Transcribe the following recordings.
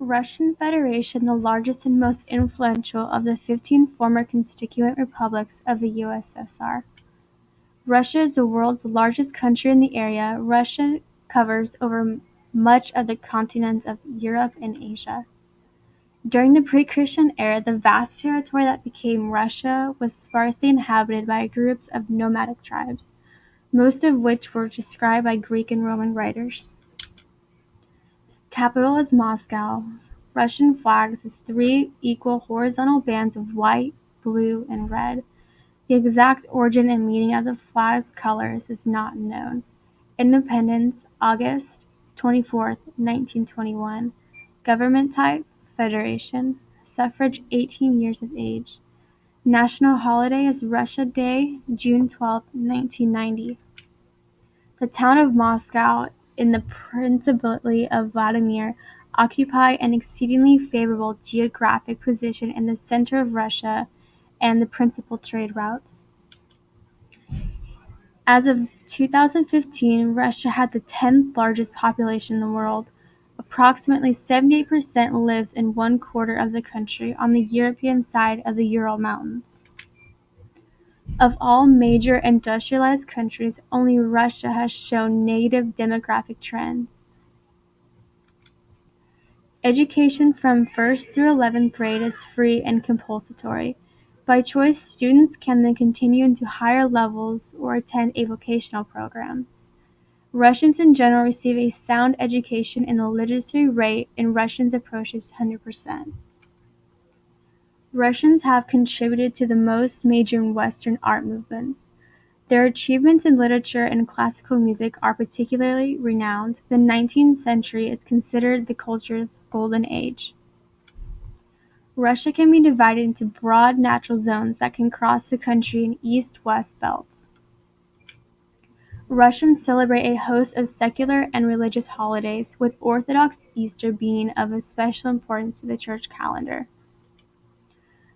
Russian Federation, the largest and most influential of the 15 former constituent republics of the USSR. Russia is the world's largest country in the area. Russia covers over much of the continents of Europe and Asia. During the pre-Christian era, the vast territory that became Russia was sparsely inhabited by groups of nomadic tribes, most of which were described by Greek and Roman writers. Capital is Moscow. Russian flags is 3 equal horizontal bands of white, blue, and red. The exact origin and meaning of the flag's colors is not known. Independence, August 24, 1921. Government type, Federation. Suffrage, 18 years of age. National holiday is Russia Day, June 12, 1990. The town of Moscow in the Principality of Vladimir occupy an exceedingly favorable geographic position in the center of Russia and the principal trade routes. As of 2015, Russia had the 10th largest population in the world. Approximately 78% lives in one quarter of the country on the European side of the Ural Mountains. Of all major industrialized countries, only Russia has shown negative demographic trends. Education from 1st through 11th grade is free and compulsory. By choice, students can then continue into higher levels or attend a vocational programs. Russians in general receive a sound education and the literacy rate in Russians approaches 100%. Russians have contributed to the most major Western art movements. Their achievements in literature and classical music are particularly renowned. The 19th century is considered the culture's golden age. Russia can be divided into broad natural zones that can cross the country in east-west belts. Russians celebrate a host of secular and religious holidays, with Orthodox Easter being of special importance to the church calendar.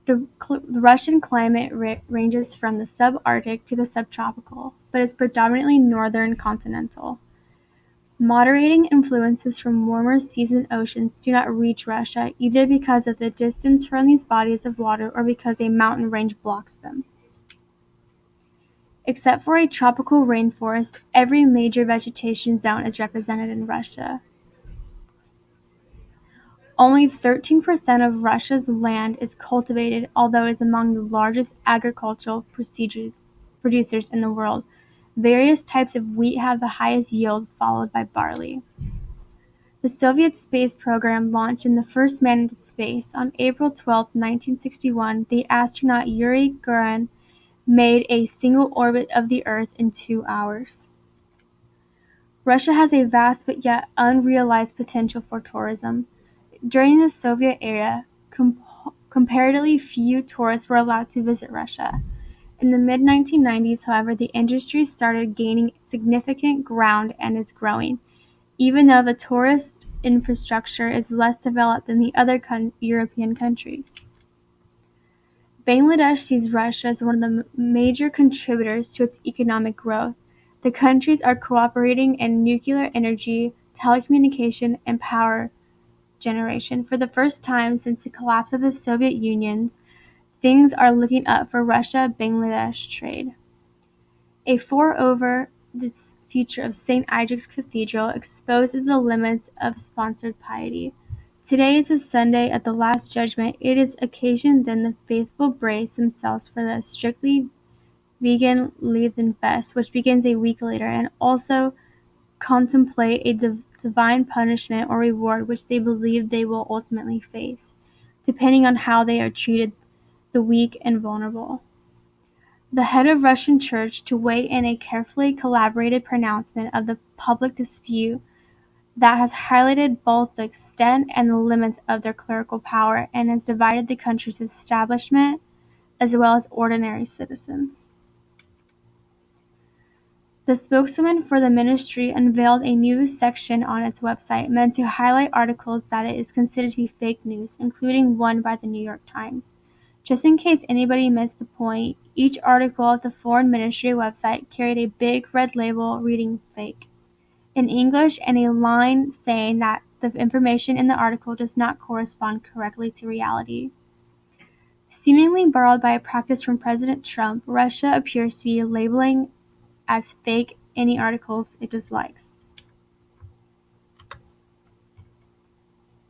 The Russian climate ranges from the subarctic to the subtropical, but is predominantly northern continental. Moderating influences from warmer seas and oceans do not reach Russia, either because of the distance from these bodies of water or because a mountain range blocks them. Except for a tropical rainforest, every major vegetation zone is represented in Russia. Only 13% of Russia's land is cultivated, although it is among the largest agricultural producers in the world. Various types of wheat have the highest yield, followed by barley. The Soviet space program launched the first man into space. On April 12, 1961, the astronaut Yuri Gagarin made a single orbit of the Earth in 2 hours. Russia has a vast but yet unrealized potential for tourism. During the Soviet era, comparatively few tourists were allowed to visit Russia. In the mid-1990s, however, the industry started gaining significant ground and is growing, even though the tourist infrastructure is less developed than the other European countries. Bangladesh sees Russia as one of the major contributors to its economic growth. The countries are cooperating in nuclear energy, telecommunication, and power generation. For the first time since the collapse of the Soviet Union, things are looking up for Russia-Bangladesh trade. A over the future of St. Isaac's Cathedral exposes the limits of sponsored piety. Today is the Sunday of the Last Judgment. It is occasion then the faithful brace themselves for the strictly vegan Leithen Fest, which begins a week later, and also contemplate a divine punishment or reward which they believe they will ultimately face, depending on how they are treated, the weak and vulnerable. The head of Russian Church to weigh in a carefully collaborated pronouncement of the public dispute that has highlighted both the extent and the limits of their clerical power and has divided the country's establishment as well as ordinary citizens. The spokeswoman for the ministry unveiled a new section on its website meant to highlight articles that it is considered to be fake news, including one by the New York Times. Just in case anybody missed the point, each article at the foreign ministry website carried a big red label reading "fake" in English and a line saying that the information in the article does not correspond correctly to reality. Seemingly borrowed by a practice from President Trump, Russia appears to be labeling as fake any articles it dislikes.